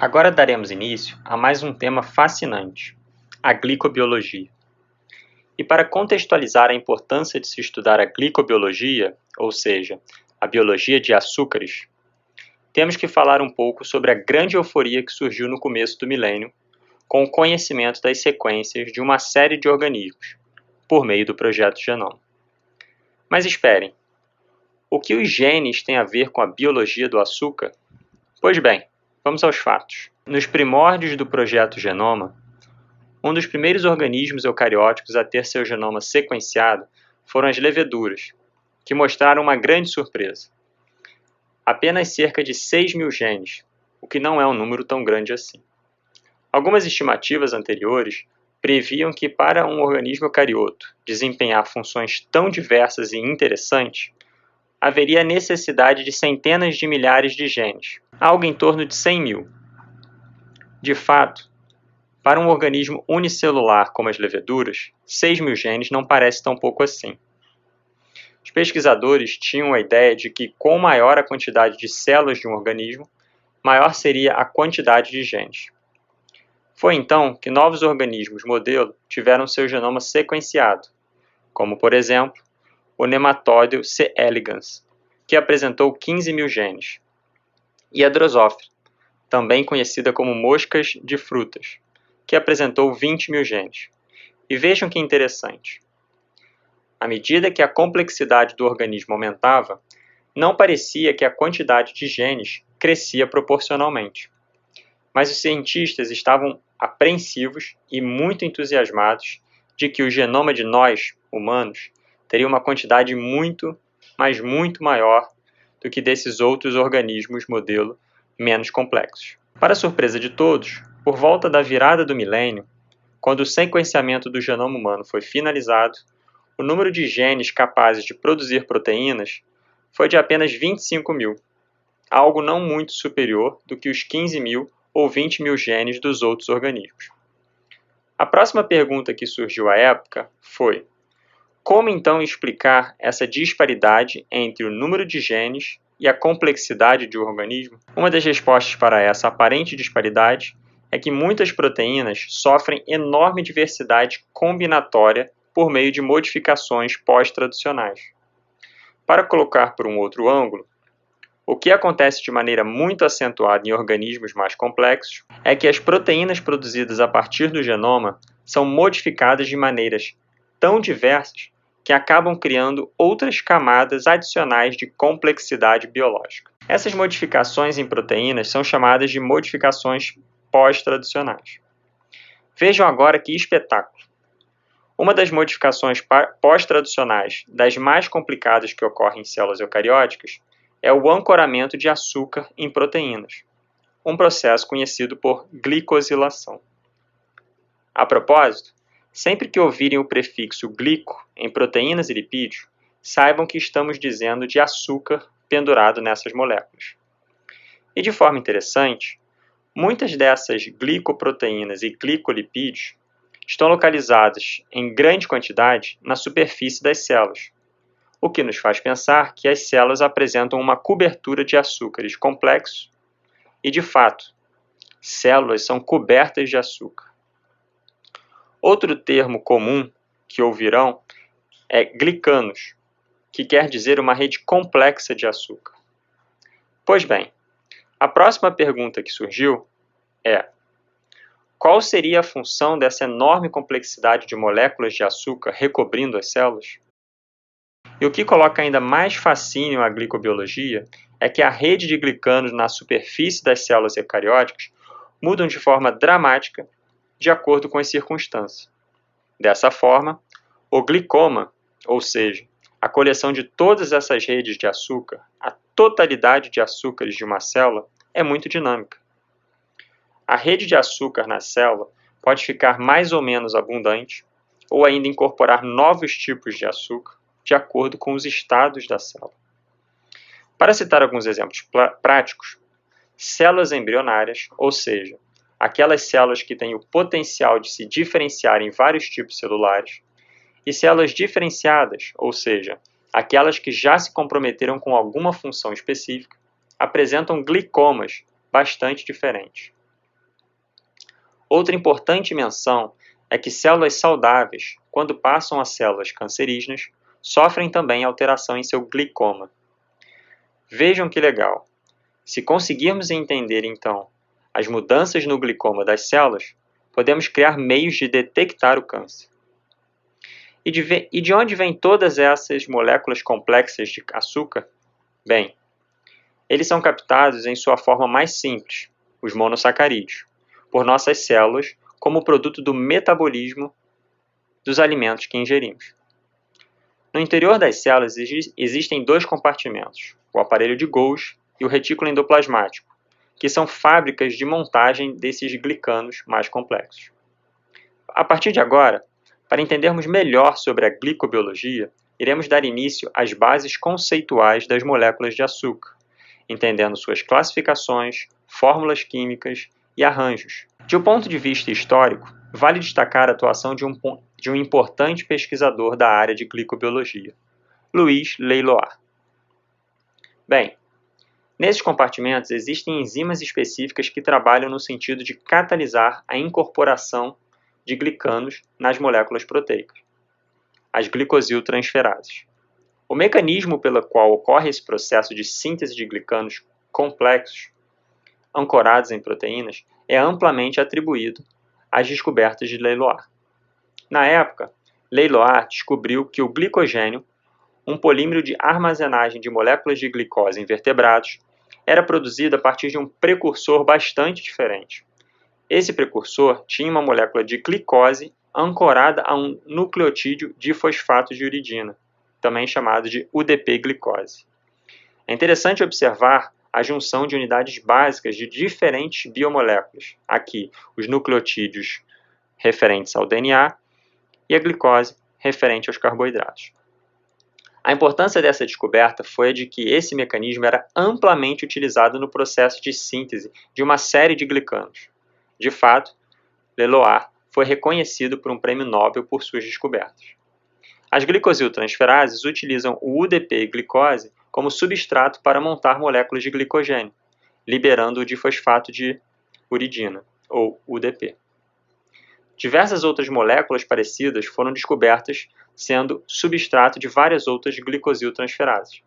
Agora daremos início a mais um tema fascinante, a glicobiologia. E para contextualizar a importância de se estudar a glicobiologia, ou seja, a biologia de açúcares, temos que falar um pouco sobre a grande euforia que surgiu no começo do milênio com o conhecimento das sequências de uma série de organismos, por meio do Projeto Genoma. Mas esperem, o que os genes têm a ver com a biologia do açúcar? Pois bem, vamos aos fatos. Nos primórdios do Projeto Genoma, um dos primeiros organismos eucarióticos a ter seu genoma sequenciado foram as leveduras, que mostraram uma grande surpresa. Apenas cerca de 6.000 genes, o que não é um número tão grande assim. Algumas estimativas anteriores previam que para um organismo eucarioto desempenhar funções tão diversas e interessantes, haveria necessidade de centenas de milhares de genes, algo em torno de 100.000. De fato, para um organismo unicelular como as leveduras, 6.000 genes não parece tão pouco assim. Os pesquisadores tinham a ideia de que, com maior a quantidade de células de um organismo, maior seria a quantidade de genes. Foi então que novos organismos modelo tiveram seu genoma sequenciado, como, por exemplo, o nematóide C. elegans, que apresentou 15.000 genes, e a Drosophila, também conhecida como moscas de frutas, que apresentou 20.000 genes. E vejam que interessante. À medida que a complexidade do organismo aumentava, não parecia que a quantidade de genes crescia proporcionalmente. Mas os cientistas estavam apreensivos e muito entusiasmados de que o genoma de nós, humanos, teria uma quantidade muito, mas muito maior do que desses outros organismos modelo menos complexos. Para surpresa de todos, por volta da virada do milênio, quando o sequenciamento do genoma humano foi finalizado, o número de genes capazes de produzir proteínas foi de apenas 25.000, algo não muito superior do que os 15.000 ou 20.000 genes dos outros organismos. A próxima pergunta que surgiu à época foi: como então explicar essa disparidade entre o número de genes e a complexidade de um organismo? Uma das respostas para essa aparente disparidade é que muitas proteínas sofrem enorme diversidade combinatória por meio de modificações pós-traducionais. Para colocar por um outro ângulo, o que acontece de maneira muito acentuada em organismos mais complexos é que as proteínas produzidas a partir do genoma são modificadas de maneiras tão diversas que acabam criando outras camadas adicionais de complexidade biológica. Essas modificações em proteínas são chamadas de modificações pós-traducionais. Vejam agora que espetáculo! Uma das modificações pós-traducionais, das mais complicadas que ocorrem em células eucarióticas, é o ancoramento de açúcar em proteínas, um processo conhecido por glicosilação. A propósito, sempre que ouvirem o prefixo glico em proteínas e lipídios, saibam que estamos dizendo de açúcar pendurado nessas moléculas. E de forma interessante, muitas dessas glicoproteínas e glicolipídios estão localizadas em grande quantidade na superfície das células, o que nos faz pensar que as células apresentam uma cobertura de açúcares complexos e, de fato, células são cobertas de açúcar. Outro termo comum que ouvirão é glicanos, que quer dizer uma rede complexa de açúcar. Pois bem, a próxima pergunta que surgiu é: qual seria a função dessa enorme complexidade de moléculas de açúcar recobrindo as células? E o que coloca ainda mais fascínio à glicobiologia é que a rede de glicanos na superfície das células eucarióticas mudam de forma dramática de acordo com as circunstâncias. Dessa forma, o glicoma, ou seja, a coleção de todas essas redes de açúcar, a totalidade de açúcares de uma célula, é muito dinâmica. A rede de açúcar na célula pode ficar mais ou menos abundante ou ainda incorporar novos tipos de açúcar de acordo com os estados da célula. Para citar alguns exemplos práticos, células embrionárias, ou seja, aquelas células que têm o potencial de se diferenciar em vários tipos celulares, e células diferenciadas, ou seja, aquelas que já se comprometeram com alguma função específica, apresentam glicomas bastante diferentes. Outra importante menção é que células saudáveis, quando passam a células cancerígenas, sofrem também alteração em seu glicoma. Vejam que legal! Se conseguirmos entender, então, as mudanças no glicoma das células, podemos criar meios de detectar o câncer. E de onde vêm todas essas moléculas complexas de açúcar? Bem, eles são captados em sua forma mais simples, os monossacarídeos, por nossas células como produto do metabolismo dos alimentos que ingerimos. No interior das células existem dois compartimentos, o aparelho de Golgi e o retículo endoplasmático, que são fábricas de montagem desses glicanos mais complexos. A partir de agora, para entendermos melhor sobre a glicobiologia, iremos dar início às bases conceituais das moléculas de açúcar, entendendo suas classificações, fórmulas químicas e arranjos. De um ponto de vista histórico, vale destacar a atuação de um importante pesquisador da área de glicobiologia, Louis Leiloir. Bem, nesses compartimentos existem enzimas específicas que trabalham no sentido de catalisar a incorporação de glicanos nas moléculas proteicas, as glicosiltransferases. O mecanismo pelo qual ocorre esse processo de síntese de glicanos complexos, ancorados em proteínas, é amplamente atribuído às descobertas de Leiloir. Na época, Leiloir descobriu que o glicogênio, um polímero de armazenagem de moléculas de glicose em vertebrados, era produzido a partir de um precursor bastante diferente. Esse precursor tinha uma molécula de glicose ancorada a um nucleotídeo difosfato de uridina, também chamado de UDP-glicose. É interessante observar a junção de unidades básicas de diferentes biomoléculas, aqui os nucleotídeos referentes ao DNA e a glicose referente aos carboidratos. A importância dessa descoberta foi a de que esse mecanismo era amplamente utilizado no processo de síntese de uma série de glicanos. De fato, Leiloir foi reconhecido por um prêmio Nobel por suas descobertas. As glicosiltransferases utilizam o UDP-glicose como substrato para montar moléculas de glicogênio, liberando o difosfato de uridina, ou UDP. Diversas outras moléculas parecidas foram descobertas sendo substrato de várias outras glicosiltransferases,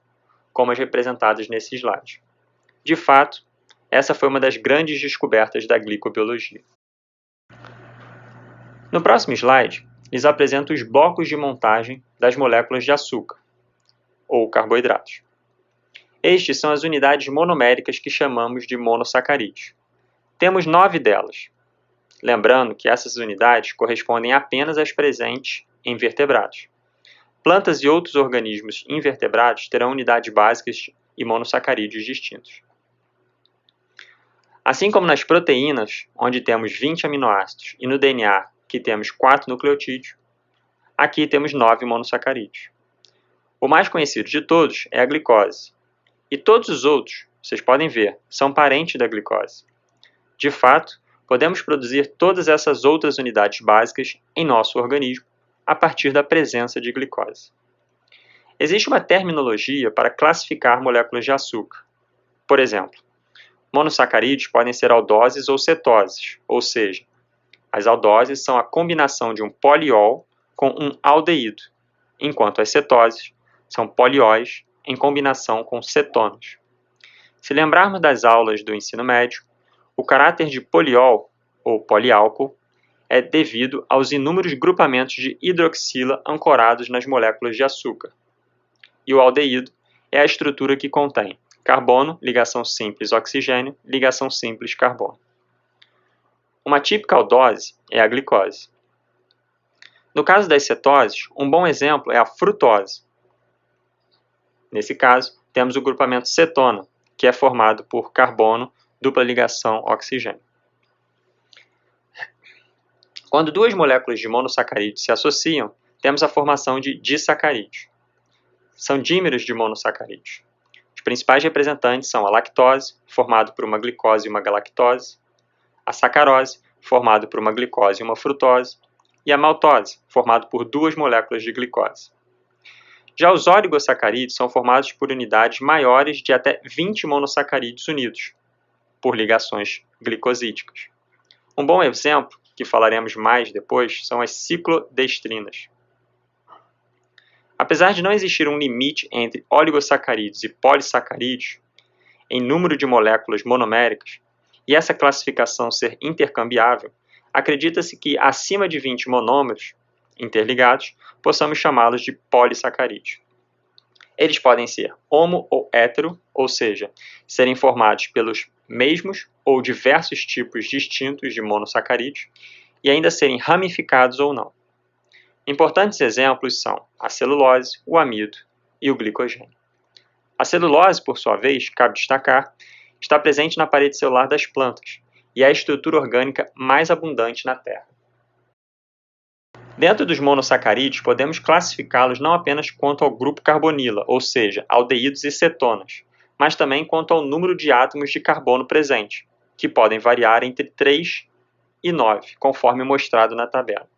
como as representadas nesse slide. De fato, essa foi uma das grandes descobertas da glicobiologia. No próximo slide, lhes apresento os blocos de montagem das moléculas de açúcar, ou carboidratos. Estes são as unidades monoméricas que chamamos de monossacarídeos. Temos 9 delas. Lembrando que essas unidades correspondem apenas às presentes em vertebrados. Plantas e outros organismos invertebrados terão unidades básicas e monossacarídeos distintos. Assim como nas proteínas, onde temos 20 aminoácidos, e no DNA, que temos 4 nucleotídeos, aqui temos 9 monossacarídeos. O mais conhecido de todos é a glicose. E todos os outros, vocês podem ver, são parentes da glicose. De fato, podemos produzir todas essas outras unidades básicas em nosso organismo a partir da presença de glicose. Existe uma terminologia para classificar moléculas de açúcar. Por exemplo, monossacarídeos podem ser aldoses ou cetoses, ou seja, as aldoses são a combinação de um poliol com um aldeído, enquanto as cetoses são polióis em combinação com cetonas. Se lembrarmos das aulas do ensino médio, o caráter de poliol, ou poliálcool, é devido aos inúmeros grupamentos de hidroxila ancorados nas moléculas de açúcar. E o aldeído é a estrutura que contém carbono, ligação simples oxigênio, ligação simples carbono. Uma típica aldose é a glicose. No caso das cetoses, um bom exemplo é a frutose. Nesse caso, temos o grupamento cetona, que é formado por carbono, dupla ligação oxigênio. Quando duas moléculas de monossacarídeos se associam, temos a formação de disacarídeos. São dímeros de monossacarídeos. Os principais representantes são a lactose, formado por uma glicose e uma galactose, a sacarose, formado por uma glicose e uma frutose, e a maltose, formado por duas moléculas de glicose. Já os oligosacarídeos são formados por unidades maiores de até 20 monossacarídeos unidos, por ligações glicosídicas. Um bom exemplo, que falaremos mais depois, são as ciclodestrinas. Apesar de não existir um limite entre oligosacarídeos e polissacarídeos em número de moléculas monoméricas, e essa classificação ser intercambiável, acredita-se que acima de 20 monômeros interligados, possamos chamá-los de polissacarídeos. Eles podem ser homo ou hétero, ou seja, serem formados pelos mesmos ou diversos tipos distintos de monossacarídeos, e ainda serem ramificados ou não. Importantes exemplos são a celulose, o amido e o glicogênio. A celulose, por sua vez, cabe destacar, está presente na parede celular das plantas e é a estrutura orgânica mais abundante na Terra. Dentro dos monossacarídeos, podemos classificá-los não apenas quanto ao grupo carbonila, ou seja, aldeídos e cetonas, mas também quanto ao número de átomos de carbono presente, que podem variar entre 3 e 9, conforme mostrado na tabela.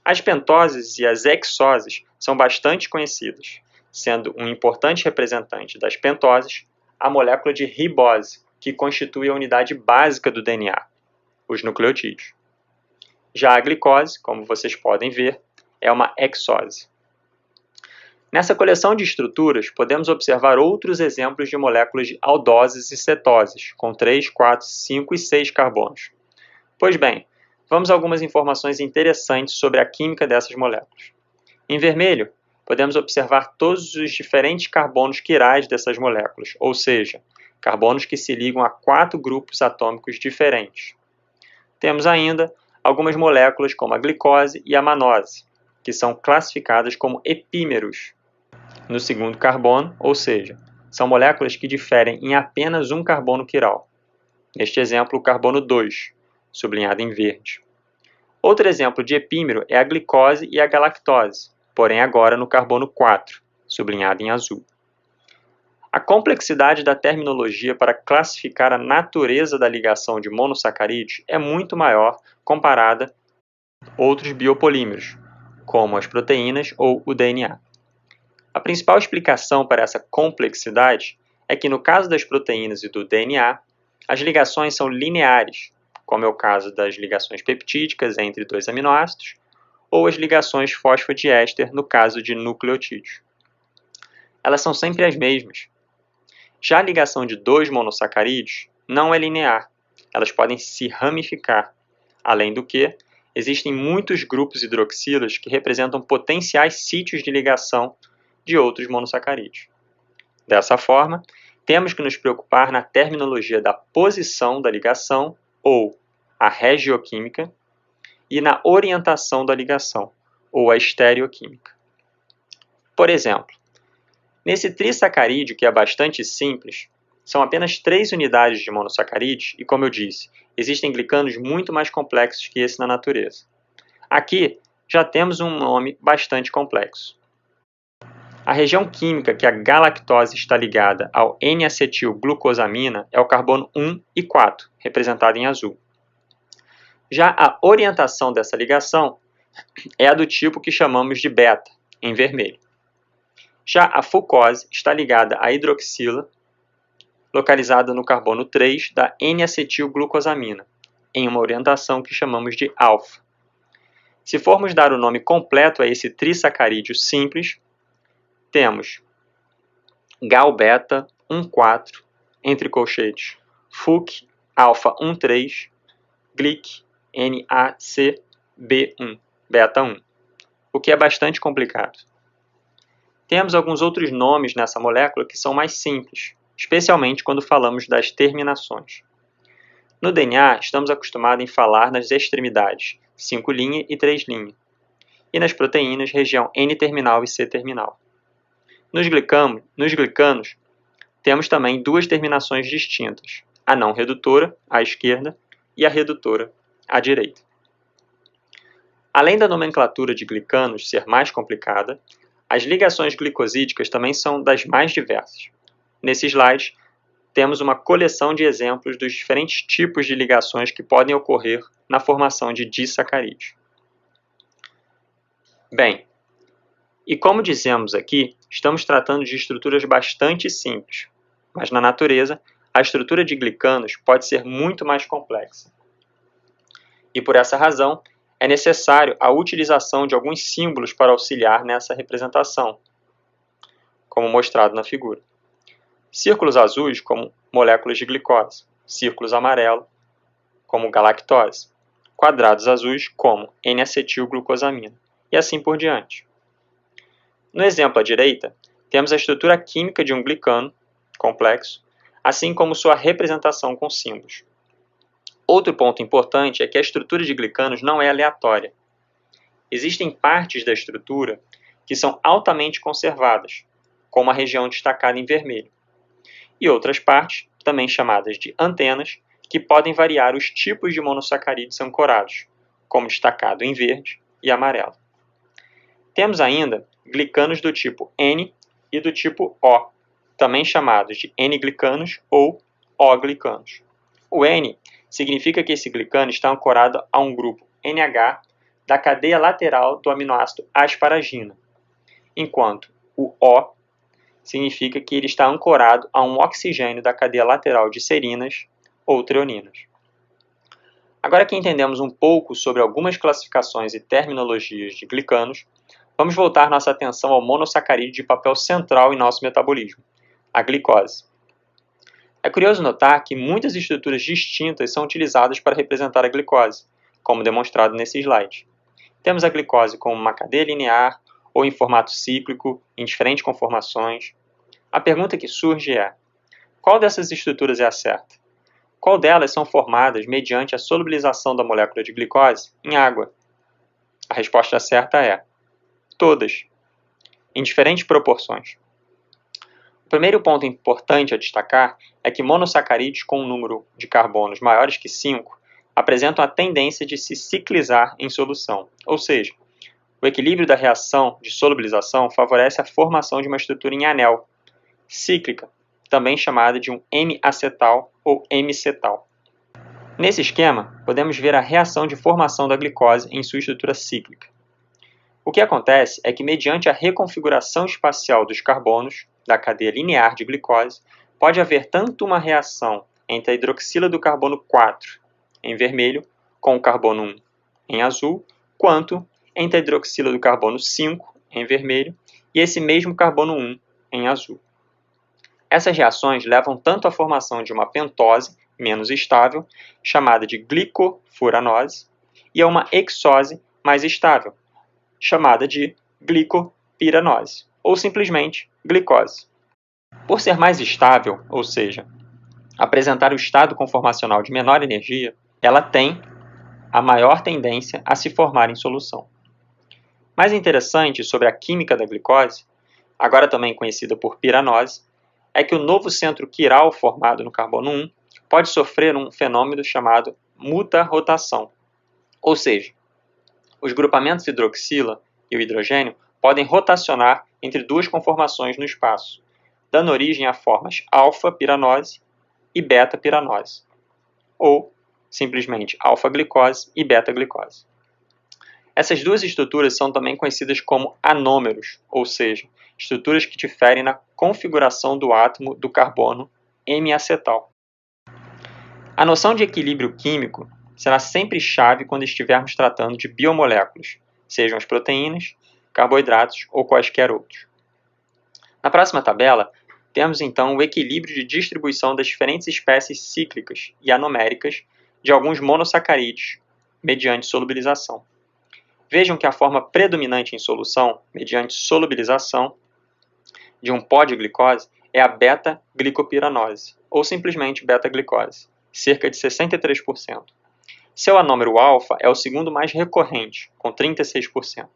As pentoses e as hexoses são bastante conhecidas, sendo um importante representante das pentoses a molécula de ribose, que constitui a unidade básica do DNA, os nucleotídeos. Já a glicose, como vocês podem ver, é uma hexose. Nessa coleção de estruturas, podemos observar outros exemplos de moléculas de aldoses e cetoses, com 3, 4, 5 e 6 carbonos. Pois bem, vamos a algumas informações interessantes sobre a química dessas moléculas. Em vermelho, podemos observar todos os diferentes carbonos quirais dessas moléculas, ou seja, carbonos que se ligam a 4 grupos atômicos diferentes. Temos ainda algumas moléculas como a glicose e a mannose, que são classificadas como epímeros no segundo carbono, ou seja, são moléculas que diferem em apenas um carbono quiral. Neste exemplo, o carbono 2, sublinhado em verde. Outro exemplo de epímero é a glicose e a galactose, porém agora no carbono 4, sublinhado em azul. A complexidade da terminologia para classificar a natureza da ligação de monossacarídeos é muito maior comparada a outros biopolímeros, como as proteínas ou o DNA. A principal explicação para essa complexidade é que, no caso das proteínas e do DNA, as ligações são lineares, como é o caso das ligações peptídicas entre dois aminoácidos, ou as ligações fosfodiéster no caso de nucleotídeos. Elas são sempre as mesmas. Já a ligação de dois monossacarídeos não é linear, elas podem se ramificar. Além do que, existem muitos grupos hidroxilas que representam potenciais sítios de ligação de outros monossacarídeos. Dessa forma, temos que nos preocupar na terminologia da posição da ligação, ou a regioquímica, e na orientação da ligação, ou a estereoquímica. Por exemplo, nesse trissacarídeo, que é bastante simples, são apenas 3 unidades de monossacarídeos e, como eu disse, existem glicanos muito mais complexos que esse na natureza. Aqui já temos um nome bastante complexo. A região química que a galactose está ligada ao N-acetilglucosamina é o carbono 1 e 4, representado em azul. Já a orientação dessa ligação é a do tipo que chamamos de beta, em vermelho. Já a fucose está ligada à hidroxila, localizada no carbono 3 da N-acetilglucosamina, em uma orientação que chamamos de alfa. Se formos dar o nome completo a esse trissacarídeo simples, temos gal-beta 1,4, entre colchetes, fuc alfa 1,3, glic NaCB1, beta 1, o que é bastante complicado. Temos alguns outros nomes nessa molécula que são mais simples, especialmente quando falamos das terminações. No DNA, estamos acostumados em falar nas extremidades, 5' e 3', e nas proteínas, região N-terminal e C-terminal. Nos glicanos, temos também 2 terminações distintas, a não redutora, à esquerda, e a redutora, à direita. Além da nomenclatura de glicanos ser mais complicada, as ligações glicosídicas também são das mais diversas. Nesse slide, temos uma coleção de exemplos dos diferentes tipos de ligações que podem ocorrer na formação de disacarídeos. Bem, e como dizemos aqui, estamos tratando de estruturas bastante simples, mas na natureza, a estrutura de glicanos pode ser muito mais complexa. e por essa razão é necessário a utilização de alguns símbolos para auxiliar nessa representação, como mostrado na figura. Círculos azuis como moléculas de glicose, círculos amarelos como galactose, quadrados azuis como N-acetilglucosamina e assim por diante. No exemplo à direita, temos a estrutura química de um glicano complexo, assim como sua representação com símbolos. Outro ponto importante é que a estrutura de glicanos não é aleatória. Existem partes da estrutura que são altamente conservadas, como a região destacada em vermelho, e outras partes, também chamadas de antenas, que podem variar os tipos de monossacarídeos ancorados, como destacado em verde e amarelo. Temos ainda glicanos do tipo N e do tipo O, também chamados de N-glicanos ou O-glicanos. O N significa que esse glicano está ancorado a um grupo NH da cadeia lateral do aminoácido asparagina, enquanto o O significa que ele está ancorado a um oxigênio da cadeia lateral de serinas ou treoninas. Agora que entendemos um pouco sobre algumas classificações e terminologias de glicanos, vamos voltar nossa atenção ao monossacarídeo de papel central em nosso metabolismo, a glicose. É curioso notar que muitas estruturas distintas são utilizadas para representar a glicose, como demonstrado nesse slide. Temos a glicose como uma cadeia linear ou em formato cíclico, em diferentes conformações. A pergunta que surge é: qual dessas estruturas é a certa? Qual delas são formadas mediante a solubilização da molécula de glicose em água? A resposta certa é: todas, em diferentes proporções. O primeiro ponto importante a destacar é que monossacarídeos com um número de carbonos maiores que 5 apresentam a tendência de se ciclizar em solução, ou seja, o equilíbrio da reação de solubilização favorece a formação de uma estrutura em anel, cíclica, também chamada de um M-acetal ou M-cetal. Nesse esquema, podemos ver a reação de formação da glicose em sua estrutura cíclica. O que acontece é que, mediante a reconfiguração espacial dos carbonos da cadeia linear de glicose, pode haver tanto uma reação entre a hidroxila do carbono 4, em vermelho, com o carbono 1, em azul, quanto entre a hidroxila do carbono 5, em vermelho, e esse mesmo carbono 1, em azul. Essas reações levam tanto à formação de uma pentose menos estável, chamada de glicofuranose, e a uma hexose mais estável, chamada de glicopiranose, ou simplesmente glicose. Por ser mais estável, ou seja, apresentar o estado conformacional de menor energia, ela tem a maior tendência a se formar em solução. Mais interessante sobre a química da glicose, agora também conhecida por piranose, é que o novo centro quiral formado no carbono 1 pode sofrer um fenômeno chamado mutarrotação, ou seja, os grupamentos hidroxila e o hidrogênio podem rotacionar entre duas conformações no espaço, dando origem a formas alfa-piranose e beta-piranose, ou simplesmente alfa-glicose e beta-glicose. Essas duas estruturas são também conhecidas como anômeros, ou seja, estruturas que diferem na configuração do átomo do carbono M-acetal. A noção de equilíbrio químico será sempre chave quando estivermos tratando de biomoléculas, sejam as proteínas, carboidratos ou quaisquer outros. Na próxima tabela, temos então o equilíbrio de distribuição das diferentes espécies cíclicas e anoméricas de alguns monossacarídeos mediante solubilização. Vejam que a forma predominante em solução, mediante solubilização, de um pó de glicose é a beta-glicopiranose, ou simplesmente beta-glicose, cerca de 63%. Seu anômero alfa é o segundo mais recorrente, com 36%.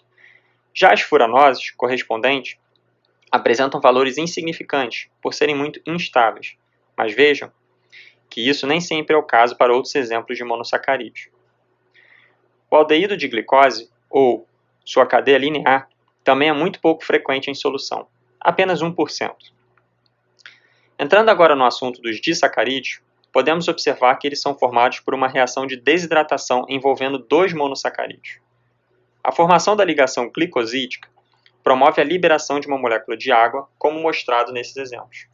Já as furanoses correspondentes apresentam valores insignificantes, por serem muito instáveis, mas vejam que isso nem sempre é o caso para outros exemplos de monossacarídeos. O aldeído de glicose, ou sua cadeia linear, também é muito pouco frequente em solução, apenas 1%. Entrando agora no assunto dos disacarídeos, podemos observar que eles são formados por uma reação de desidratação envolvendo dois monossacarídeos. A formação da ligação glicosídica promove a liberação de uma molécula de água, como mostrado nesses exemplos.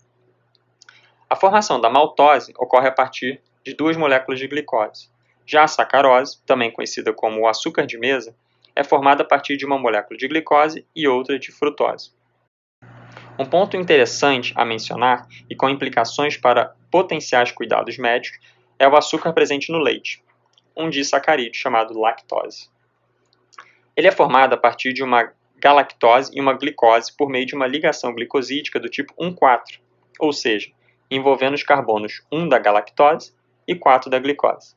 A formação da maltose ocorre a partir de duas moléculas de glicose, Já a sacarose, também conhecida como o açúcar de mesa, é formada a partir de uma molécula de glicose e outra de frutose. Um ponto interessante a mencionar e com implicações para potenciais cuidados médicos é o açúcar presente no leite, um disacarídeo chamado lactose. Ele é formado a partir de uma galactose e uma glicose por meio de uma ligação glicosídica do tipo 1,4, ou seja, envolvendo os carbonos 1 da galactose e 4 da glicose.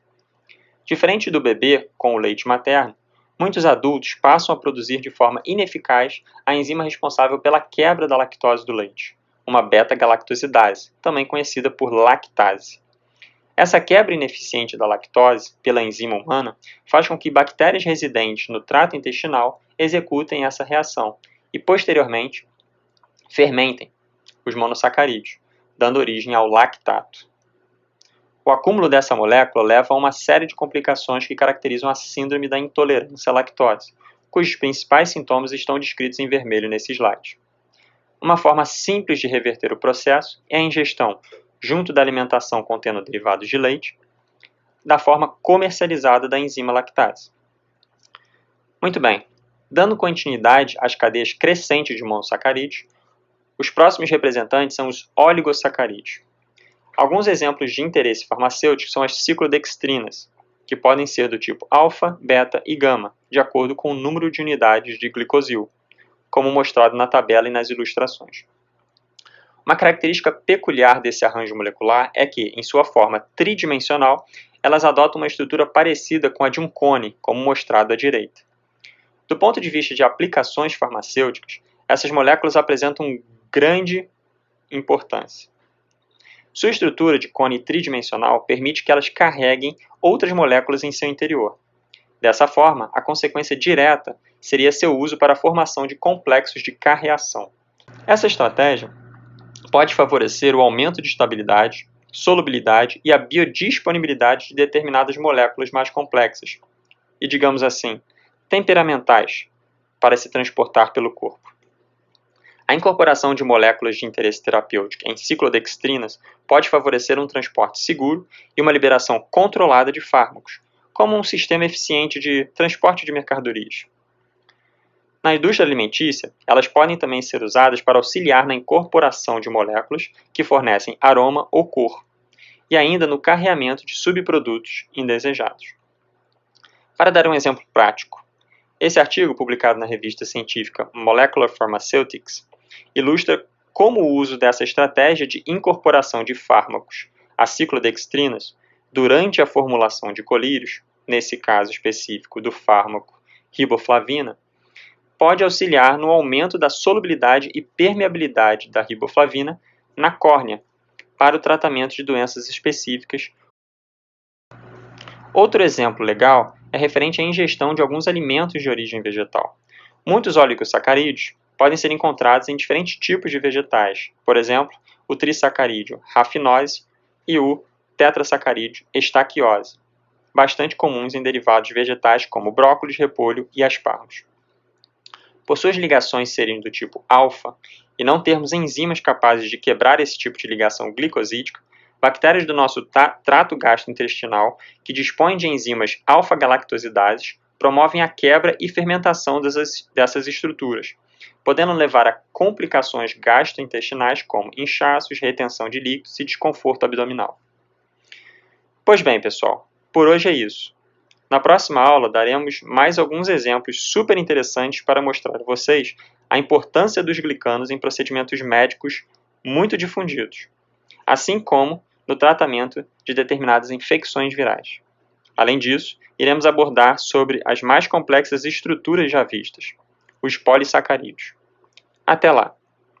Diferente do bebê com o leite materno, muitos adultos passam a produzir de forma ineficaz a enzima responsável pela quebra da lactose do leite, uma beta-galactosidase, também conhecida por lactase. Essa quebra ineficiente da lactose pela enzima humana faz com que bactérias residentes no trato intestinal executem essa reação e, posteriormente, fermentem os monossacarídeos, dando origem ao lactato. O acúmulo dessa molécula leva a uma série de complicações que caracterizam a síndrome da intolerância à lactose, cujos principais sintomas estão descritos em vermelho nesse slide. Uma forma simples de reverter o processo é a ingestão, junto da alimentação contendo derivados de leite, da forma comercializada da enzima lactase. Muito bem, dando continuidade às cadeias crescentes de monossacarídeos, os próximos representantes são os oligosacarídeos. Alguns exemplos de interesse farmacêutico são as ciclodextrinas, que podem ser do tipo alfa, beta e gama, de acordo com o número de unidades de glicosil, como mostrado na tabela e nas ilustrações. Uma característica peculiar desse arranjo molecular é que, em sua forma tridimensional, elas adotam uma estrutura parecida com a de um cone, como mostrado à direita. Do ponto de vista de aplicações farmacêuticas, essas moléculas apresentam grande importância. Sua estrutura de cone tridimensional permite que elas carreguem outras moléculas em seu interior. Dessa forma, a consequência direta seria seu uso para a formação de complexos de carreação. Essa estratégia pode favorecer o aumento de estabilidade, solubilidade e a biodisponibilidade de determinadas moléculas mais complexas e, digamos assim, temperamentais para se transportar pelo corpo. A incorporação de moléculas de interesse terapêutico em ciclodextrinas pode favorecer um transporte seguro e uma liberação controlada de fármacos, como um sistema eficiente de transporte de mercadorias. Na indústria alimentícia, elas podem também ser usadas para auxiliar na incorporação de moléculas que fornecem aroma ou cor, e ainda no carreamento de subprodutos indesejados. Para dar um exemplo prático, esse artigo, publicado na revista científica Molecular Pharmaceutics, ilustra como o uso dessa estratégia de incorporação de fármacos a ciclodextrinas durante a formulação de colírios, nesse caso específico do fármaco riboflavina, pode auxiliar no aumento da solubilidade e permeabilidade da riboflavina na córnea para o tratamento de doenças específicas. Outro exemplo legal é referente à ingestão de alguns alimentos de origem vegetal. Muitos oligosacarídeos podem ser encontrados em diferentes tipos de vegetais, por exemplo, o trissacarídeo rafinose e o tetrasacarídeo estaquiose, bastante comuns em derivados vegetais como brócolis, repolho e aspargos. Por suas ligações serem do tipo alfa e não termos enzimas capazes de quebrar esse tipo de ligação glicosídica, bactérias do nosso trato gastrointestinal que dispõem de enzimas alfa-galactosidases promovem a quebra e fermentação dessas estruturas, podendo levar a complicações gastrointestinais como inchaços, retenção de líquidos e desconforto abdominal. Pois bem, pessoal, por hoje é isso. Na próxima aula, daremos mais alguns exemplos super interessantes para mostrar a vocês a importância dos glicanos em procedimentos médicos muito difundidos, assim como no tratamento de determinadas infecções virais. Além disso, iremos abordar sobre as mais complexas estruturas já vistas, os polissacarídeos. Até lá!